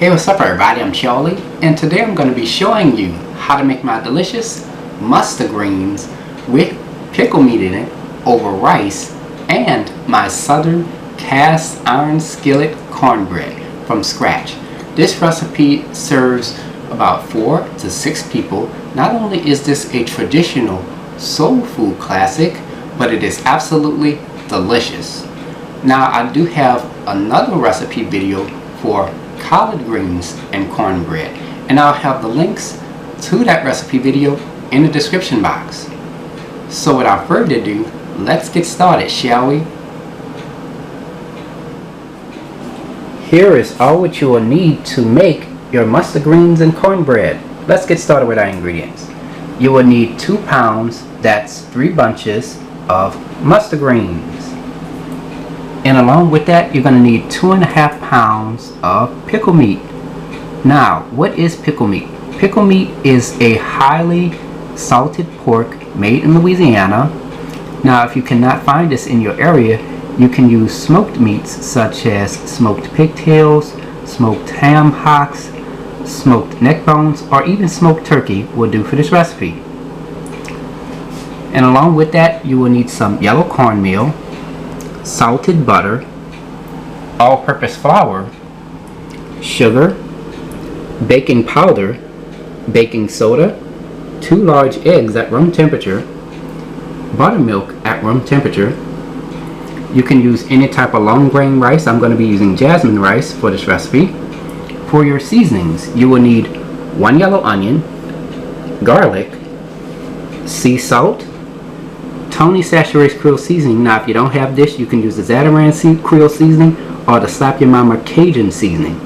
Hey, what's up everybody, I'm Charlie, and today I'm going to be showing you how to make my delicious mustard greens with pickle meat in it over rice and my southern cast iron skillet cornbread from scratch. This recipe serves about 4 to 6 people. Not only is this a traditional soul food classic, but it is absolutely delicious. Now I do have another recipe video for collard greens and cornbread, and I'll have the links to that recipe video in the description box. So without further ado, let's get started, shall we? Here is all what you will need to make your mustard greens and cornbread. Let's get started with our ingredients. You will need 2 pounds, that's 3 bunches of mustard greens. And along with that, you're going to need 2.5 pounds of pickle meat. Now, what is pickle meat? Pickle meat is a highly salted pork made in Louisiana. Now, if you cannot find this in your area, you can use smoked meats such as smoked pigtails, smoked ham hocks, smoked neck bones, or even smoked turkey will do for this recipe. And along with that, you will need some yellow cornmeal, salted butter, all-purpose flour, sugar, baking powder, baking soda, 2 large eggs at room temperature, buttermilk at room temperature. You can use any type of long grain rice. I'm going to be using jasmine rice for this recipe. For your seasonings, you will need 1 yellow onion, garlic, sea salt, Tony Saturated Creole seasoning. Now if you don't have this, you can use the Zatarain Creole seasoning or the Slap Your Mama Cajun seasoning.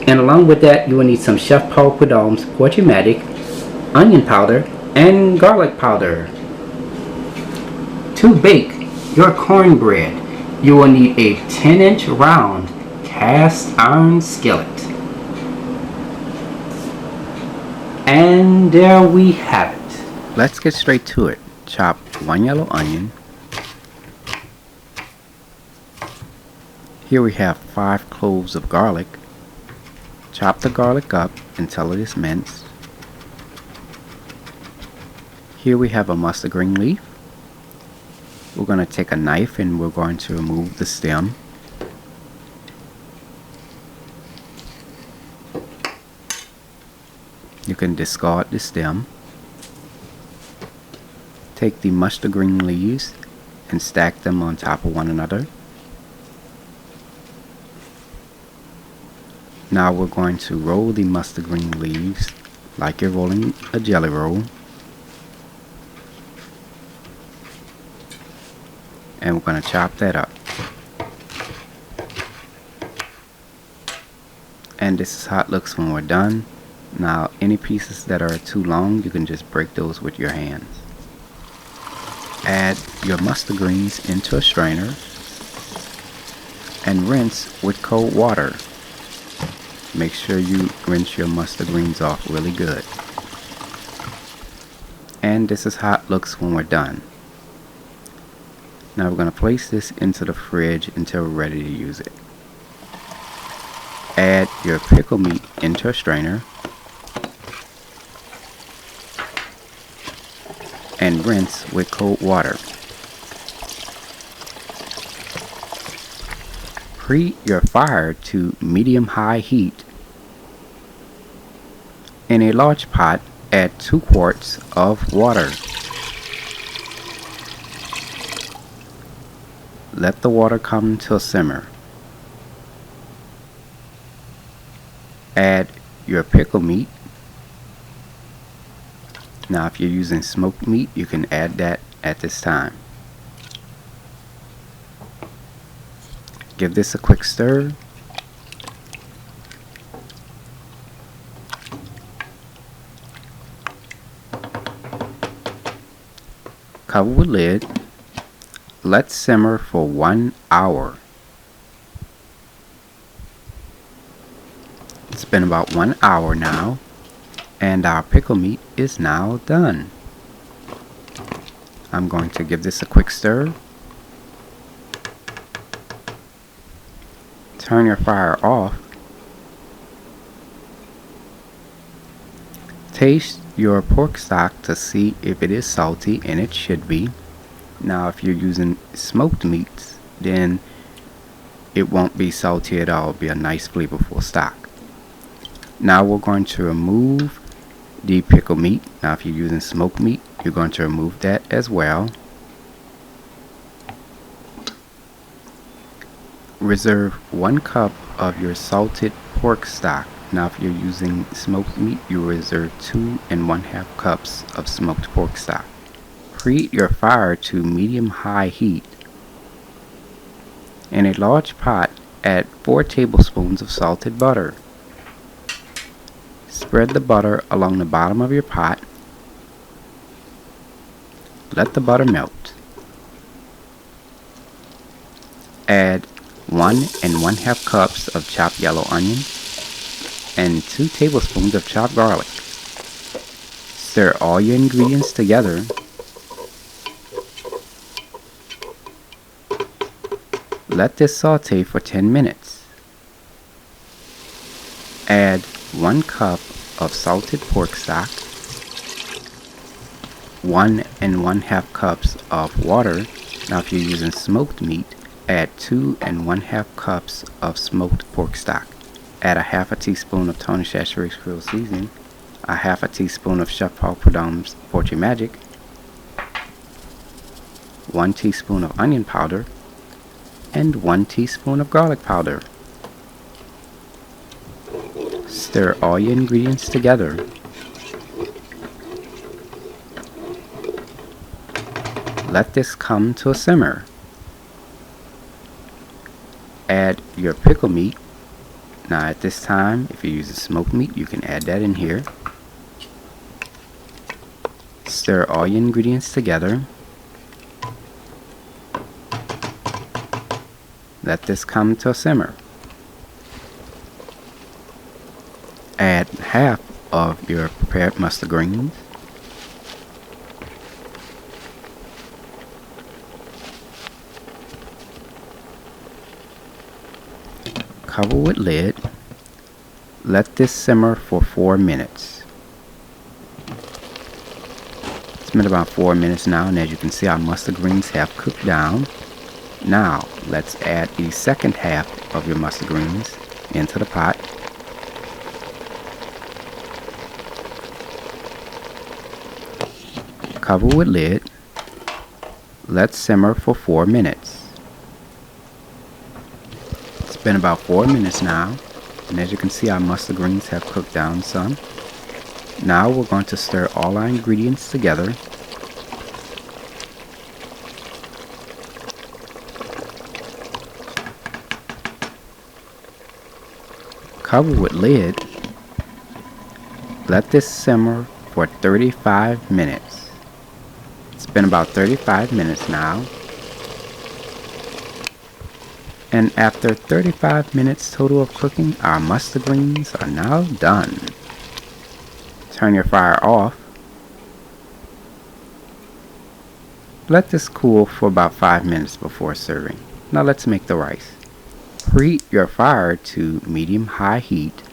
And along with that, you will need some Chef Paul Prud'homme's Portumatic, onion powder, and garlic powder. To bake your cornbread, you will need a 10-inch round cast iron skillet. And there we have it. Let's get straight to it. Chop 1 yellow onion. Here we have 5 cloves of garlic. Chop the garlic up until it is minced. Here we have a mustard green leaf. We're going to take a knife and we're going to remove the stem. You can discard the stem. Take the mustard green leaves and stack them on top of one another. Now we're going to roll the mustard green leaves like you're rolling a jelly roll. And we're going to chop that up. And this is how it looks when we're done. Now any pieces that are too long, you can just break those with your hands. Add your mustard greens into a strainer and rinse with cold water. Make sure you rinse your mustard greens off really good. And this is how it looks when we're done. Now we're going to place this into the fridge until we're ready to use it. Add your pickle meat into a strainer and rinse with cold water. Preheat your fire to medium-high heat. In a large pot, add 2 quarts of water. Let the water come to a simmer. Add your pickle meat. Now if you're using smoked meat, you can add that at this time. Give this a quick stir. Cover with lid. Let simmer for 1 hour. It's been about 1 hour now, and our pickle meat is now done. I'm going to give this a quick stir. Turn your fire off Taste your pork stock to see if it is salty, and it should be. Now if you're using smoked meats, then it won't be salty at all. It'll be a nice flavorful stock. Now we're going to remove the pickle meat. Now if you're using smoked meat, you're going to remove that as well. Reserve 1 cup of your salted pork stock. Now if you're using smoked meat, you reserve 2 1/2 cups of smoked pork stock. Preheat your fire to medium-high heat. In a large pot, add 4 tablespoons of salted butter. Spread the butter along the bottom of your pot. Let the butter melt. Add 1 1/2 cups of chopped yellow onion and 2 tablespoons of chopped garlic. Stir all your ingredients together. Let this saute for 10 minutes. Add 1 cup of salted pork stock, 1 1/2 cups of water. Now if you're using smoked meat, add 2 1/2 cups of smoked pork stock. Add a 1/2 teaspoon of Tony Chachere's Grill Seasoning, a 1/2 teaspoon of Chef Paul Prud'homme's Poetry Magic, 1 teaspoon of onion powder, and 1 teaspoon of garlic powder. Stir all your ingredients together. Let this come to a simmer. Add your pickle meat. Now at this time, if you're using smoked meat, you can add that in here. Stir all your ingredients together. Let this come to a simmer. Add half of your prepared mustard greens. Cover with lid. Let this simmer for 4 minutes. It's been about 4 minutes now, and as you can see, our mustard greens have cooked down. Now let's add the second half of your mustard greens into the pot. Cover with lid. Let's simmer for 4 minutes. It's been about 4 minutes now, and as you can see, our mustard greens have cooked down some. Now we're going to stir all our ingredients together. Cover with lid. Let this simmer for 35 minutes. It's been about 35 minutes now. And after 35 minutes total of cooking, our mustard greens are now done. Turn your fire off. Let this cool for about 5 minutes before serving. Now let's make the rice. Preheat your fire to medium-high heat.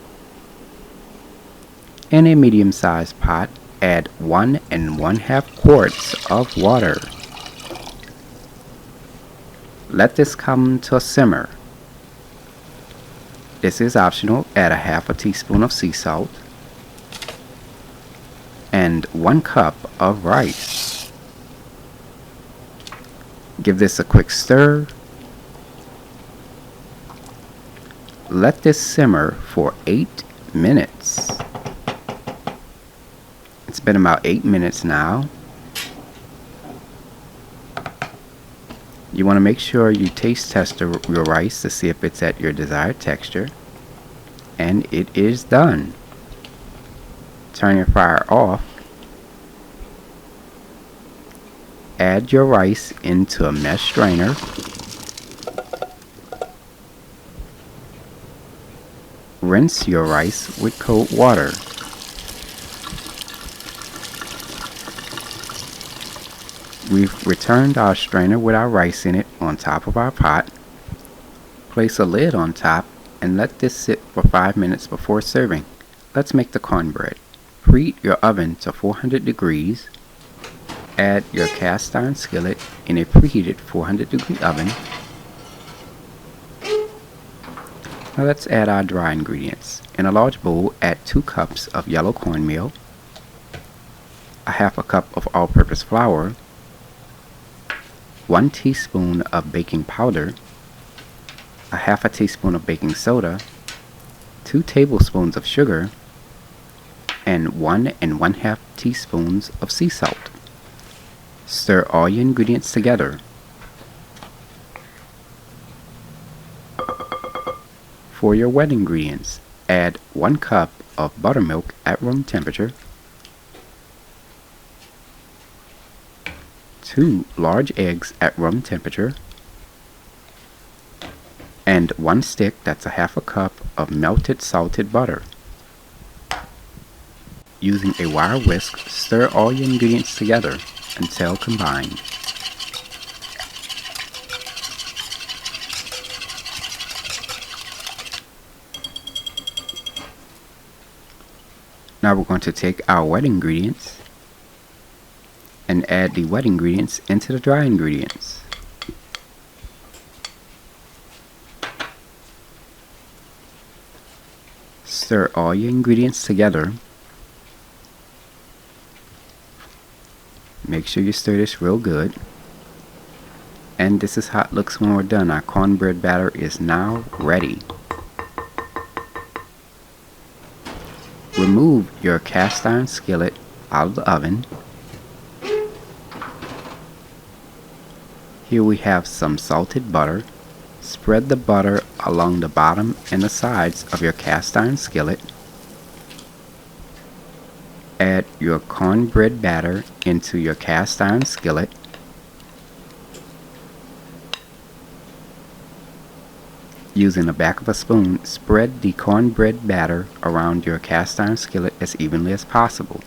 In a medium-sized pot, add 1 1/2 quarts of water. Let this come to a simmer. This is optional. Add a 1/2 teaspoon of sea salt and 1 cup of rice. Give this a quick stir. Let this simmer for 8 minutes. It's been about 8 minutes now. You want to make sure you taste test your rice to see if it's at your desired texture. And it is done. Turn your fire off. Add your rice into a mesh strainer. Rinse your rice with cold water. We've returned our strainer with our rice in it on top of our pot. Place a lid on top and let this sit for 5 minutes before serving. Let's make the cornbread. Preheat your oven to 400 degrees. Add your cast iron skillet in a preheated 400-degree oven. Now let's add our dry ingredients. In a large bowl, add 2 cups of yellow cornmeal, a half a cup of all-purpose flour, 1 teaspoon of baking powder, a half a teaspoon of baking soda, 2 tablespoons of sugar, and 1 1/2 teaspoons of sea salt. Stir all your ingredients together. For your wet ingredients, add 1 cup of buttermilk at room temperature, 2 large eggs at room temperature, and 1 stick, that's a half a cup, of melted salted butter. Using a wire whisk, stir all your ingredients together until combined. Now we're going to take our wet ingredients and add the wet ingredients into the dry ingredients. Stir all your ingredients together. Make sure you stir this real good. And this is how it looks when we're done. Our cornbread batter is now ready. Remove your cast iron skillet out of the oven. Here we have some salted butter. Spread the butter along the bottom and the sides of your cast iron skillet. Add your cornbread batter into your cast iron skillet. Using the back of a spoon, spread the cornbread batter around your cast iron skillet as evenly as possible.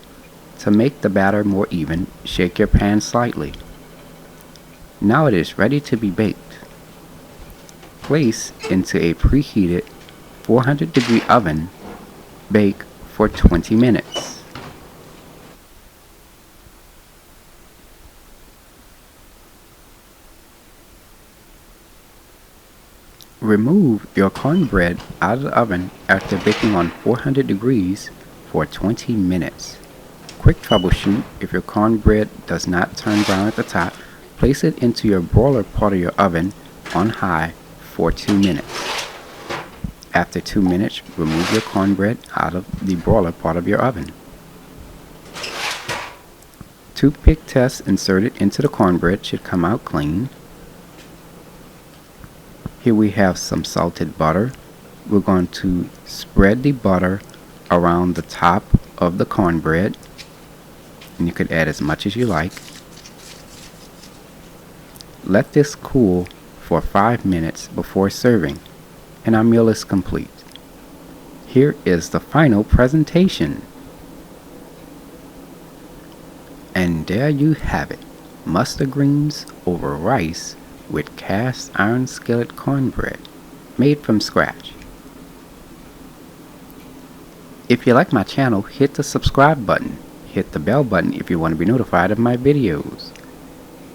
To make the batter more even, shake your pan slightly. Now it is ready to be baked. Place into a preheated 400-degree oven. Bake for 20 minutes. Remove your cornbread out of the oven after baking on 400 degrees for 20 minutes. Quick troubleshoot: if your cornbread does not turn brown at the top, place it into your broiler part of your oven on high for 2 minutes. After 2 minutes, remove your cornbread out of the broiler part of your oven. Toothpick test inserted into the cornbread should come out clean. Here we have some salted butter. We're going to spread the butter around the top of the cornbread, and you could add as much as you like. Let this cool for 5 minutes before serving, and our meal is complete. Here is the final presentation. And there you have it, mustard greens over rice with cast iron skillet cornbread made from scratch. If you like my channel, hit the subscribe button. Hit the bell button if you want to be notified of my videos.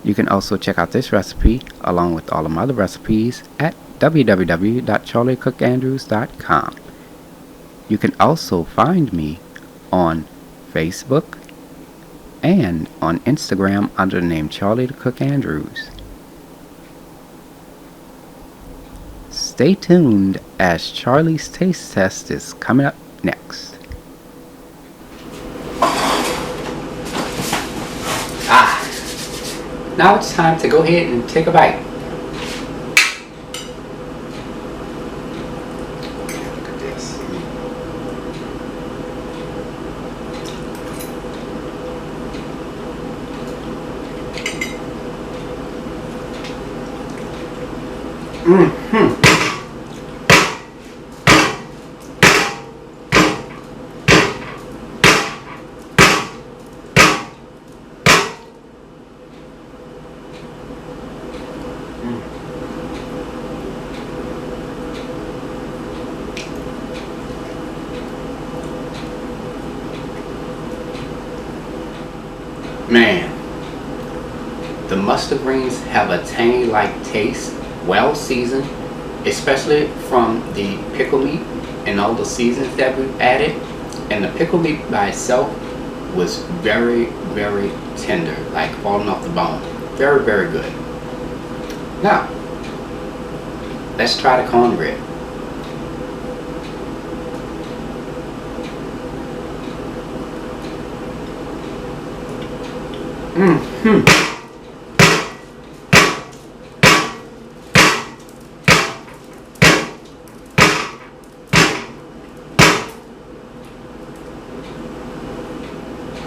You can also check out this recipe along with all of my other recipes at www.charliethecookandrews.com. You can also find me on Facebook and on Instagram under the name Charlie the Cook Andrews. Stay tuned as Charlie's taste test is coming up next. Now it's time to go ahead and take a bite. Look at this. Man, the mustard greens have a tangy-like taste, well seasoned, especially from the pickle meat and all the seasons that we've added. And the pickle meat by itself was very, very tender, like falling off the bone. Very, very good. Now, let's try the cornbread.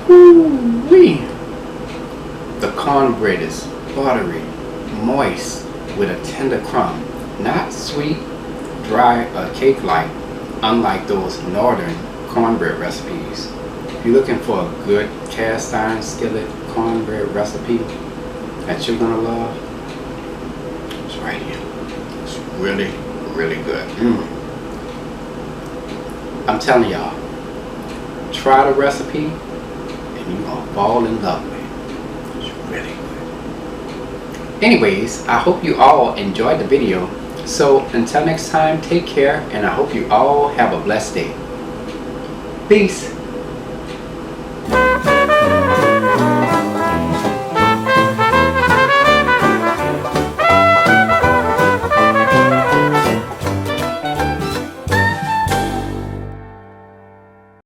Woo-wee. The cornbread is buttery, moist, with a tender crumb. Not sweet, dry, or cake-like, unlike those northern cornbread recipes. If you're looking for a good cast iron skillet cornbread recipe that you're gonna love, it's right here. It's really, really good. I'm telling y'all, try the recipe and you're gonna fall in love with it. It's really good. Anyways, I hope you all enjoyed the video. So until next time, take care, and I hope you all have a blessed day. Peace.